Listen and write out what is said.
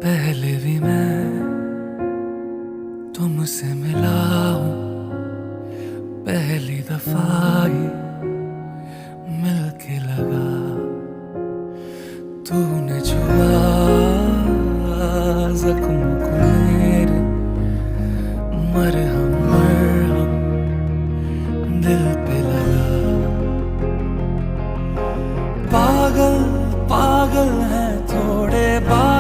पहले भी मैं तुमसे मिला हूँ, पहली दफा ही मिलके लगा। तूने छुआ जख्म को मेरे, मरहम मरहम दिल पे